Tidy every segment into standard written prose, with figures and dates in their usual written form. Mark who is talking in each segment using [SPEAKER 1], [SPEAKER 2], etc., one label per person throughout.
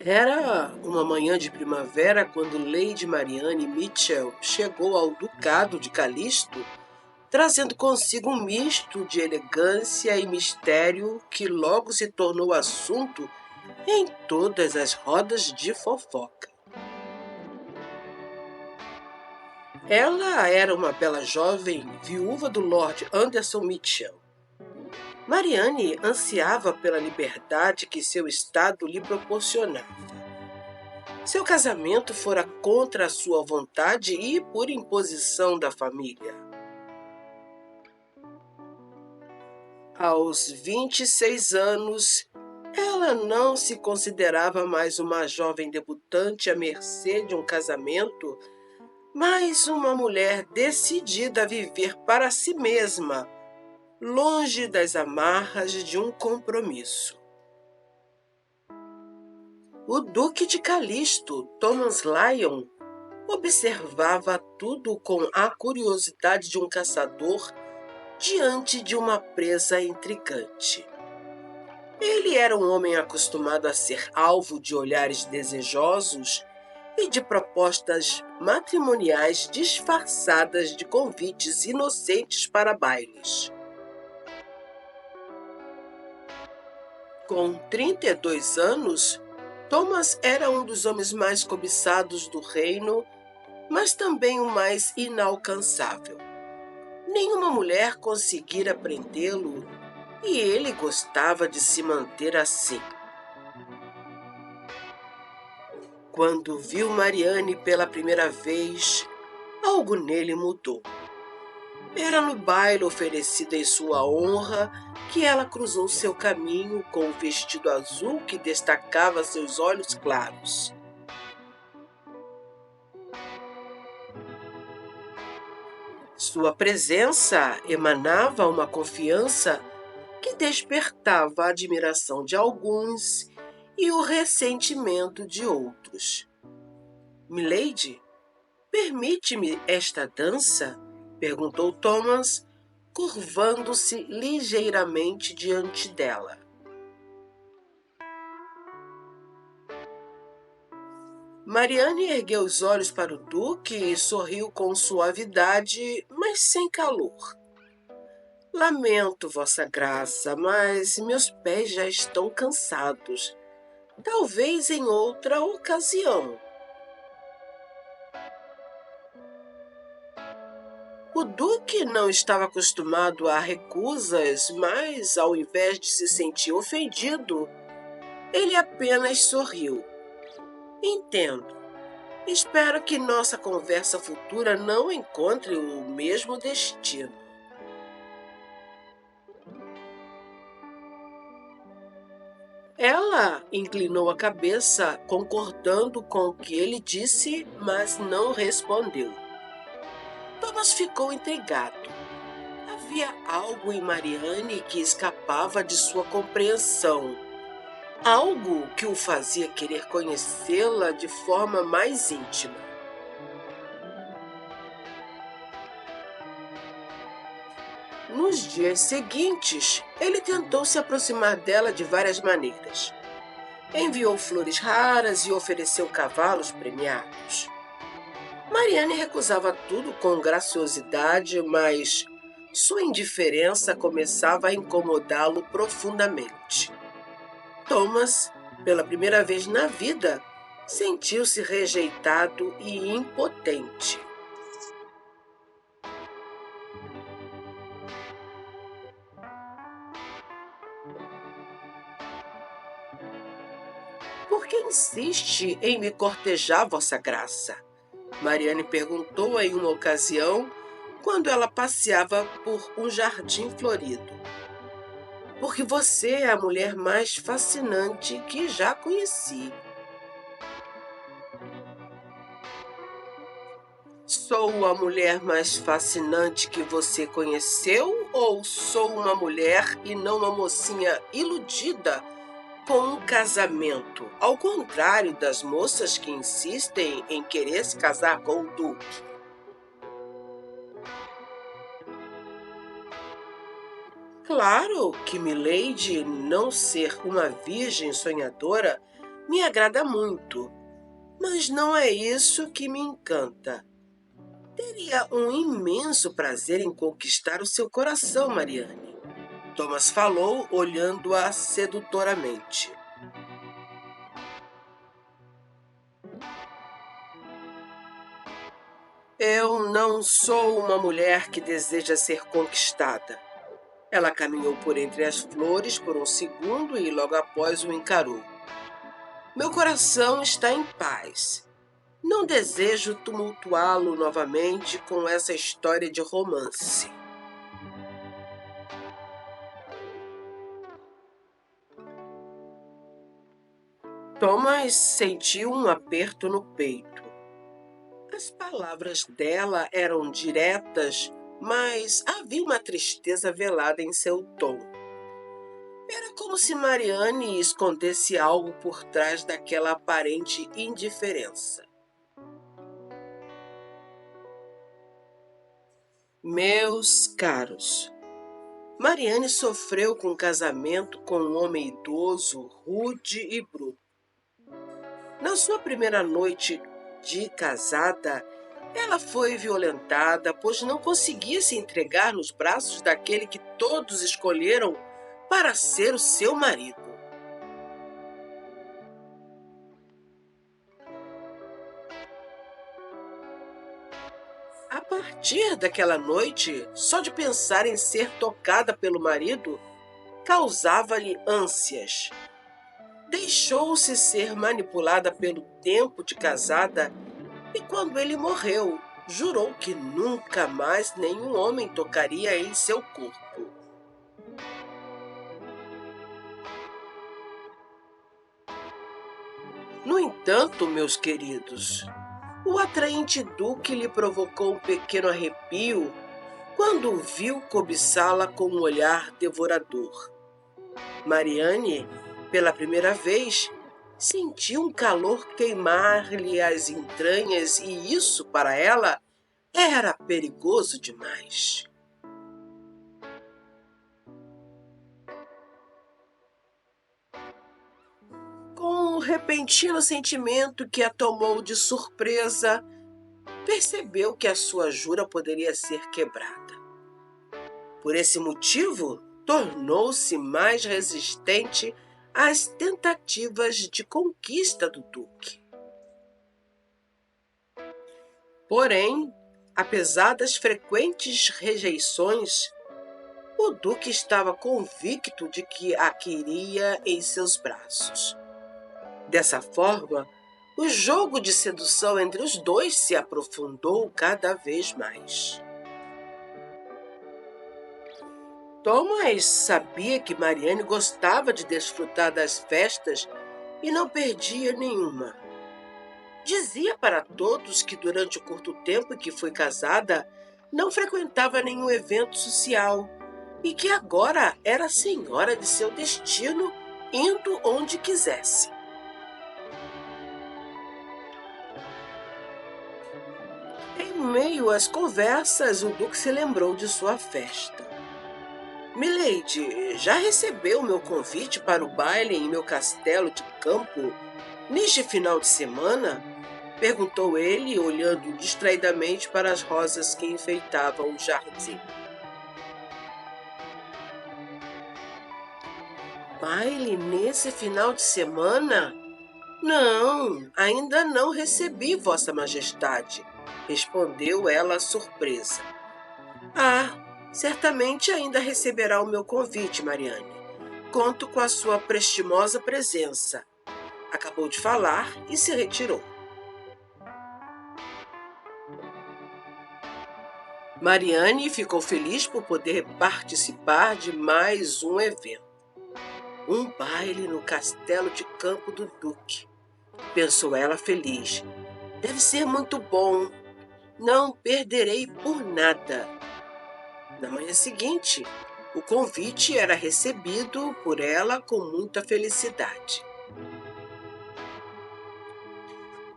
[SPEAKER 1] Era uma manhã de primavera quando Lady Marianne Mitchell chegou ao Ducado de Calisto, trazendo consigo um misto de elegância e mistério que logo se tornou assunto em todas as rodas de fofoca. Ela era uma bela jovem, viúva do Lord Anderson Mitchell. Marianne ansiava pela liberdade que seu estado lhe proporcionava. Seu casamento fora contra a sua vontade e por imposição da família. Aos 26 anos, ela não se considerava mais uma jovem debutante à mercê de um casamento, mas uma mulher decidida a viver para si mesma, longe das amarras de um compromisso. O Duque de Calisto, Thomas Lyon, observava tudo com a curiosidade de um caçador diante de uma presa intrigante. Ele era um homem acostumado a ser alvo de olhares desejosos e de propostas matrimoniais disfarçadas de convites inocentes para bailes. Com 32 anos, Thomas era um dos homens mais cobiçados do reino, mas também o mais inalcançável. Nenhuma mulher conseguira prendê-lo e ele gostava de se manter assim. Quando viu Marianne pela primeira vez, algo nele mudou. Era no baile oferecido em sua honra que ela cruzou seu caminho com o vestido azul que destacava seus olhos claros. Sua presença emanava uma confiança que despertava a admiração de alguns e o ressentimento de outros. Milady, permite-me esta dança? Perguntou Thomas, curvando-se ligeiramente diante dela. Marianne ergueu os olhos para o duque e sorriu com suavidade, mas sem calor. Lamento, Vossa Graça, mas meus pés já estão cansados. Talvez em outra ocasião. O duque não estava acostumado a recusas, mas, ao invés de se sentir ofendido, ele apenas sorriu. Entendo. Espero que nossa conversa futura não encontre o mesmo destino. Ela inclinou a cabeça, concordando com o que ele disse, mas não respondeu. Thomas ficou intrigado. Havia algo em Marianne que escapava de sua compreensão. Algo que o fazia querer conhecê-la de forma mais íntima. Nos dias seguintes, ele tentou se aproximar dela de várias maneiras. Enviou flores raras e ofereceu cavalos premiados. Marianne recusava tudo com graciosidade, mas sua indiferença começava a incomodá-lo profundamente. Thomas, pela primeira vez na vida, sentiu-se rejeitado e impotente. Por que insiste em me cortejar, Vossa Graça? Marianne perguntou em uma ocasião, quando ela passeava por um jardim florido. Porque você é a mulher mais fascinante que já conheci. Sou a mulher mais fascinante que você conheceu ou sou uma mulher e não uma mocinha iludida com um casamento, ao contrário das moças que insistem em querer se casar com o duque? Claro que Milady não ser uma virgem sonhadora me agrada muito, mas não é isso que me encanta. Teria um imenso prazer em conquistar o seu coração, Mariane. Thomas falou, olhando-a sedutoramente. Eu não sou uma mulher que deseja ser conquistada. Ela caminhou por entre as flores por um segundo e logo após o encarou. Meu coração está em paz. Não desejo tumultuá-lo novamente com essa história de romance. Thomas sentiu um aperto no peito. As palavras dela eram diretas, mas havia uma tristeza velada em seu tom. Era como se Mariane escondesse algo por trás daquela aparente indiferença. Meus caros, Mariane sofreu com um casamento com um homem idoso, rude e bruto. Na sua primeira noite de casada, ela foi violentada, pois não conseguia se entregar nos braços daquele que todos escolheram para ser o seu marido. A partir daquela noite, só de pensar em ser tocada pelo marido, causava-lhe ânsias. Deixou-se ser manipulada pelo tempo de casada e, quando ele morreu, jurou que nunca mais nenhum homem tocaria em seu corpo. No entanto, meus queridos, o atraente duque lhe provocou um pequeno arrepio quando o viu cobiçá-la com um olhar devorador. Mariane, pela primeira vez, sentiu um calor queimar-lhe as entranhas e isso, para ela, era perigoso demais. Com um repentino sentimento que a tomou de surpresa, percebeu que a sua jura poderia ser quebrada. Por esse motivo, tornou-se mais resistente às tentativas de conquista do duque. Porém, apesar das frequentes rejeições, o duque estava convicto de que a queria em seus braços. Dessa forma, o jogo de sedução entre os dois se aprofundou cada vez mais. Thomas sabia que Mariane gostava de desfrutar das festas e não perdia nenhuma. Dizia para todos que durante o curto tempo em que foi casada, não frequentava nenhum evento social e que agora era senhora de seu destino, indo onde quisesse. Em meio às conversas, o duque se lembrou de sua festa. Milady, já recebeu meu convite para o baile em meu castelo de campo neste final de semana? Perguntou ele, olhando distraidamente para as rosas que enfeitavam o jardim. Baile nesse final de semana? Não, ainda não recebi, Vossa Majestade, respondeu ela surpresa. Certamente ainda receberá o meu convite, Mariane. Conto com a sua prestimosa presença. Acabou de falar e se retirou. Mariane ficou feliz por poder participar de mais um evento. Um baile no castelo de campo do duque, pensou ela feliz. Deve ser muito bom. Não perderei por nada. Na manhã seguinte, o convite era recebido por ela com muita felicidade.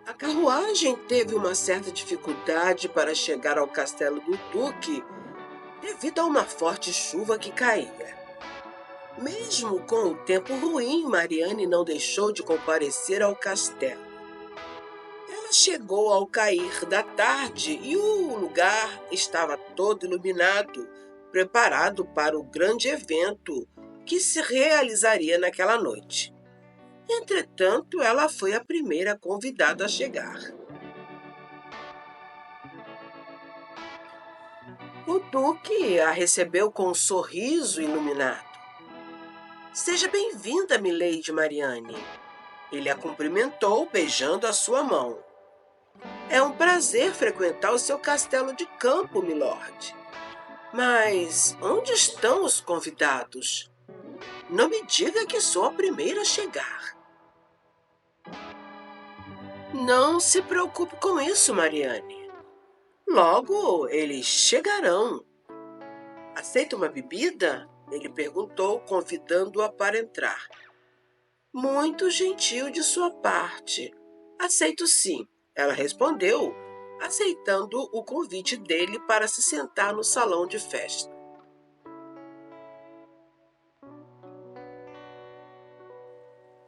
[SPEAKER 1] A carruagem teve uma certa dificuldade para chegar ao castelo do duque devido a uma forte chuva que caía. Mesmo com o tempo ruim, Mariane não deixou de comparecer ao castelo. Ela chegou ao cair da tarde e o lugar estava todo iluminado, preparado para o grande evento que se realizaria naquela noite. Entretanto, ela foi a primeira convidada a chegar. O duque a recebeu com um sorriso iluminado. Seja bem-vinda, milady Mariane. Ele a cumprimentou, beijando a sua mão. É um prazer frequentar o seu castelo de campo, milord. Mas onde estão os convidados? Não me diga que sou a primeira a chegar. Não se preocupe com isso, Mariane. Logo eles chegarão. Aceita uma bebida? Ele perguntou, convidando-a para entrar. Muito gentil de sua parte. Aceito sim, ela respondeu, aceitando o convite dele para se sentar no salão de festa.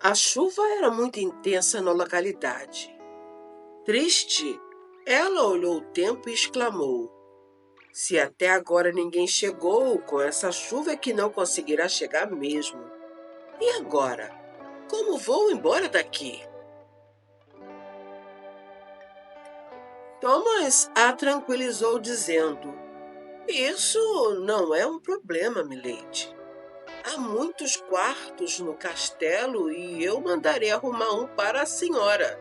[SPEAKER 1] A chuva era muito intensa na localidade. Triste, ela olhou o tempo e exclamou: se até agora ninguém chegou, com essa chuva é que não conseguirá chegar mesmo. E agora? Como vou embora daqui? Thomas a tranquilizou, dizendo: isso não é um problema, milady. Há muitos quartos no castelo e eu mandarei arrumar um para a senhora.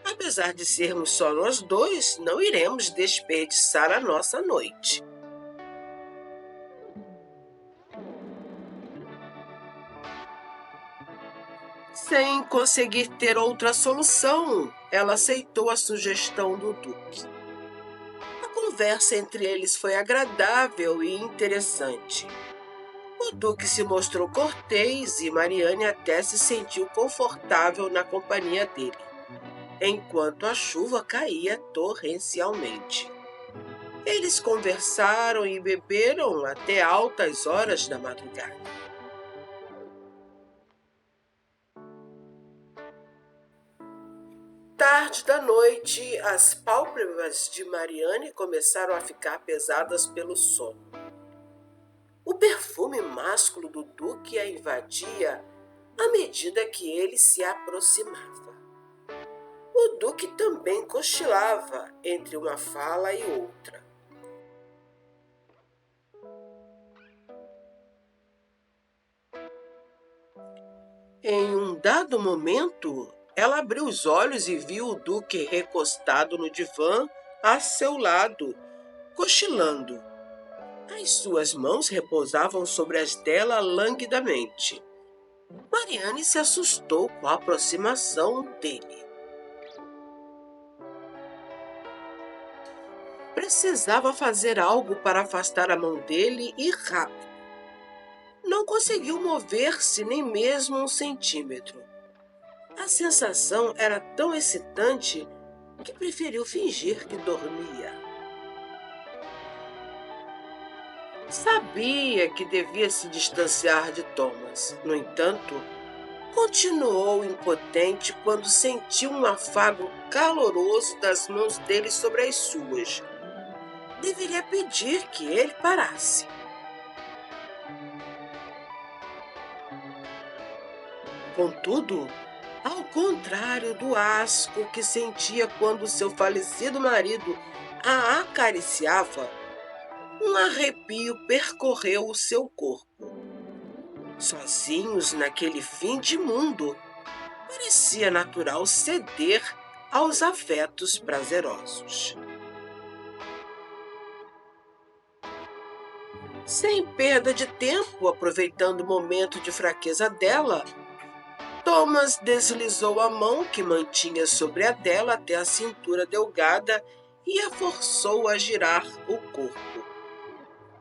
[SPEAKER 1] Apesar de sermos só nós dois, não iremos desperdiçar a nossa noite. Sem conseguir ter outra solução, ela aceitou a sugestão do duque. A conversa entre eles foi agradável e interessante. O duque se mostrou cortês e Mariane até se sentiu confortável na companhia dele, enquanto a chuva caía torrencialmente. Eles conversaram e beberam até altas horas da madrugada. Tarde da noite, as pálpebras de Mariane começaram a ficar pesadas pelo sono. O perfume másculo do duque a invadia à medida que ele se aproximava. O duque também cochilava entre uma fala e outra. Em um dado momento, ela abriu os olhos e viu o duque recostado no divã a seu lado, cochilando. As suas mãos repousavam sobre as dela languidamente. Mariane se assustou com a aproximação dele. Precisava fazer algo para afastar a mão dele e rápido. Não conseguiu mover-se nem mesmo um centímetro. A sensação era tão excitante que preferiu fingir que dormia. Sabia que devia se distanciar de Thomas. No entanto, continuou impotente quando sentiu um afago caloroso das mãos dele sobre as suas. Deveria pedir que ele parasse. Contudo, ao contrário do asco que sentia quando seu falecido marido a acariciava, um arrepio percorreu o seu corpo. Sozinhos naquele fim de mundo, parecia natural ceder aos afetos prazerosos. Sem perda de tempo, aproveitando o momento de fraqueza dela, Thomas deslizou a mão que mantinha sobre a dela até a cintura delgada e a forçou a girar o corpo,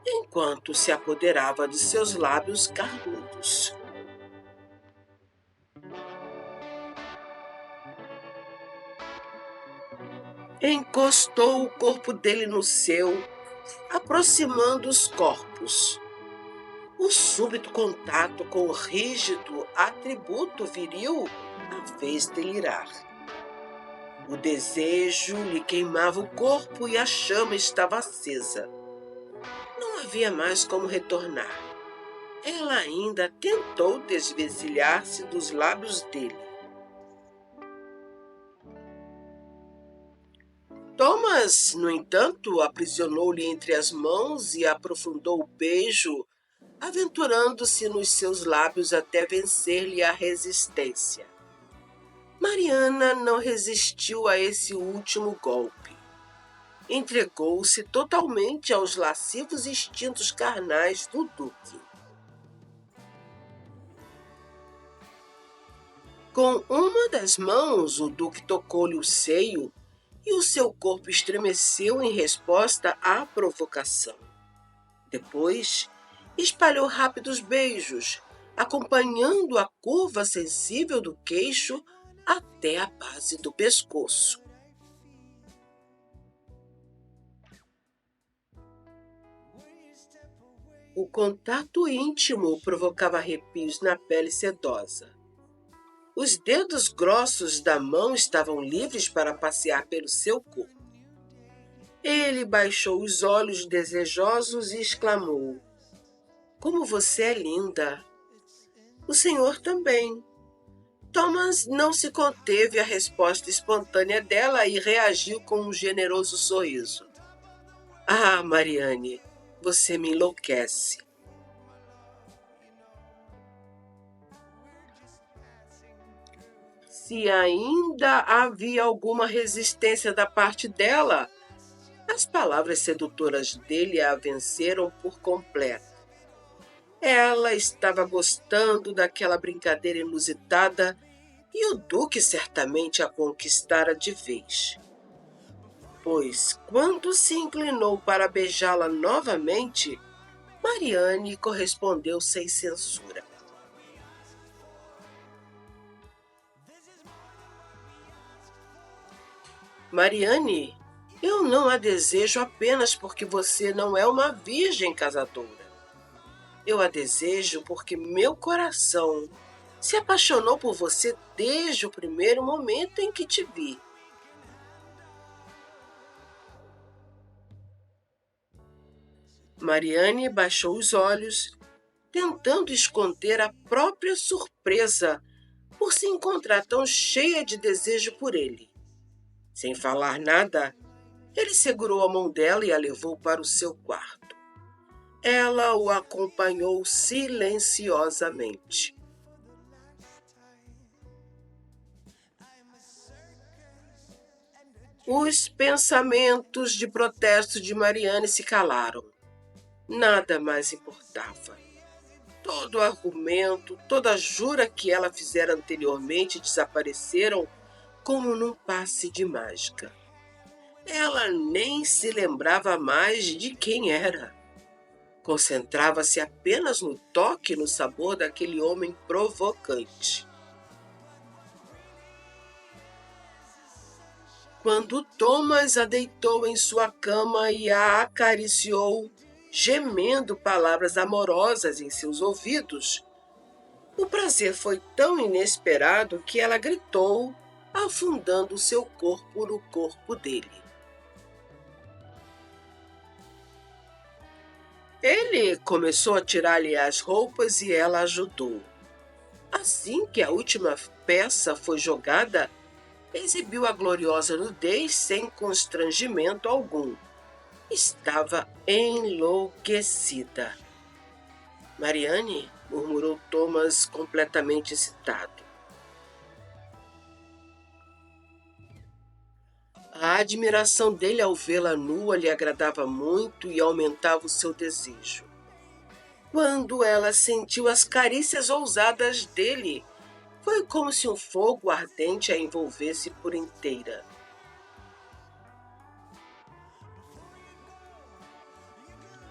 [SPEAKER 1] enquanto se apoderava de seus lábios carnudos. Encostou o corpo dele no seu, aproximando os corpos. O súbito contato com o rígido atributo viril a fez delirar. O desejo lhe queimava o corpo e a chama estava acesa. Não havia mais como retornar. Ela ainda tentou desvencilhar-se dos lábios dele. Thomas, no entanto, aprisionou-lhe entre as mãos e aprofundou o beijo, aventurando-se nos seus lábios até vencer-lhe a resistência. Mariana não resistiu a esse último golpe. Entregou-se totalmente aos lascivos instintos carnais do duque. Com uma das mãos, o duque tocou-lhe o seio e o seu corpo estremeceu em resposta à provocação. Depois, espalhou rápidos beijos, acompanhando a curva sensível do queixo até a base do pescoço. O contato íntimo provocava arrepios na pele sedosa. Os dedos grossos da mão estavam livres para passear pelo seu corpo. Ele baixou os olhos desejosos e exclamou: "Como você é linda!" "O senhor também." Thomas não se conteve à resposta espontânea dela e reagiu com um generoso sorriso. "Ah, Mariane, você me enlouquece." Se ainda havia alguma resistência da parte dela, as palavras sedutoras dele a venceram por completo. Ela estava gostando daquela brincadeira inusitada e o duque certamente a conquistara de vez. Pois, quando se inclinou para beijá-la novamente, Mariane correspondeu sem censura. "Mariane, eu não a desejo apenas porque você não é uma virgem casadora. Eu a desejo porque meu coração se apaixonou por você desde o primeiro momento em que te vi." Mariane baixou os olhos, tentando esconder a própria surpresa por se encontrar tão cheia de desejo por ele. Sem falar nada, ele segurou a mão dela e a levou para o seu quarto. Ela o acompanhou silenciosamente. Os pensamentos de protesto de Mariane se calaram. Nada mais importava. Todo argumento, toda jura que ela fizera anteriormente desapareceram como num passe de mágica. Ela nem se lembrava mais de quem era. Concentrava-se apenas no toque e no sabor daquele homem provocante. Quando Thomas a deitou em sua cama e a acariciou, gemendo palavras amorosas em seus ouvidos, o prazer foi tão inesperado que ela gritou, afundando seu corpo no corpo dele. Ele começou a tirar-lhe as roupas e ela ajudou. Assim que a última peça foi jogada, exibiu a gloriosa nudez sem constrangimento algum. Estava enlouquecida. "Mariane?" murmurou Thomas, completamente excitado. A admiração dele ao vê-la nua lhe agradava muito e aumentava o seu desejo. Quando ela sentiu as carícias ousadas dele, foi como se um fogo ardente a envolvesse por inteira.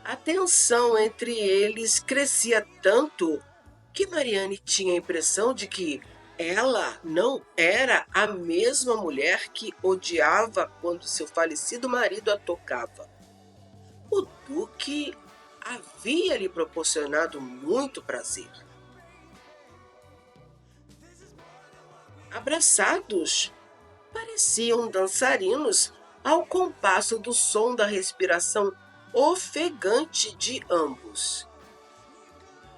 [SPEAKER 1] A tensão entre eles crescia tanto que Mariane tinha a impressão de que ela não era a mesma mulher que odiava quando seu falecido marido a tocava. O duque havia lhe proporcionado muito prazer. Abraçados, pareciam dançarinos ao compasso do som da respiração ofegante de ambos.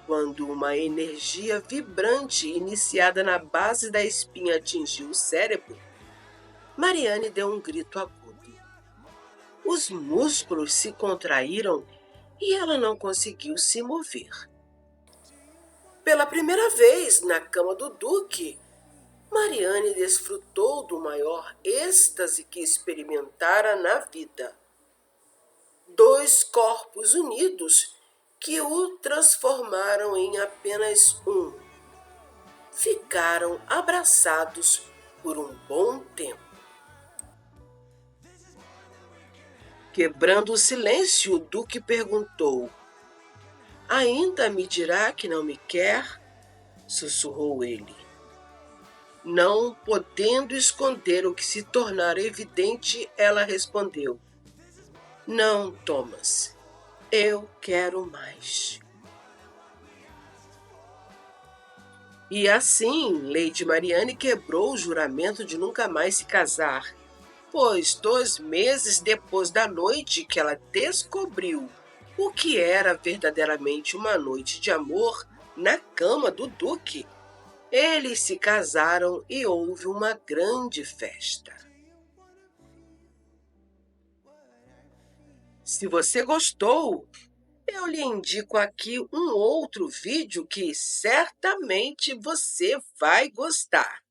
[SPEAKER 1] Quando uma energia vibrante iniciada na base da espinha atingiu o cérebro, Mariane deu um grito agudo. Os músculos se contraíram e ela não conseguiu se mover. Pela primeira vez na cama do Duque, Mariane desfrutou do maior êxtase que experimentara na vida. Dois corpos unidos que o transformaram em apenas um. Ficaram abraçados por um bom tempo. Quebrando o silêncio, o Duque perguntou: "Ainda me dirá que não me quer?" sussurrou ele. Não podendo esconder o que se tornara evidente, ela respondeu: "Não, Thomas, eu quero mais." E assim, Lady Mariane quebrou o juramento de nunca mais se casar, pois 2 meses depois da noite que ela descobriu o que era verdadeiramente uma noite de amor na cama do Duque, eles se casaram e houve uma grande festa. Se você gostou, eu lhe indico aqui um outro vídeo que certamente você vai gostar.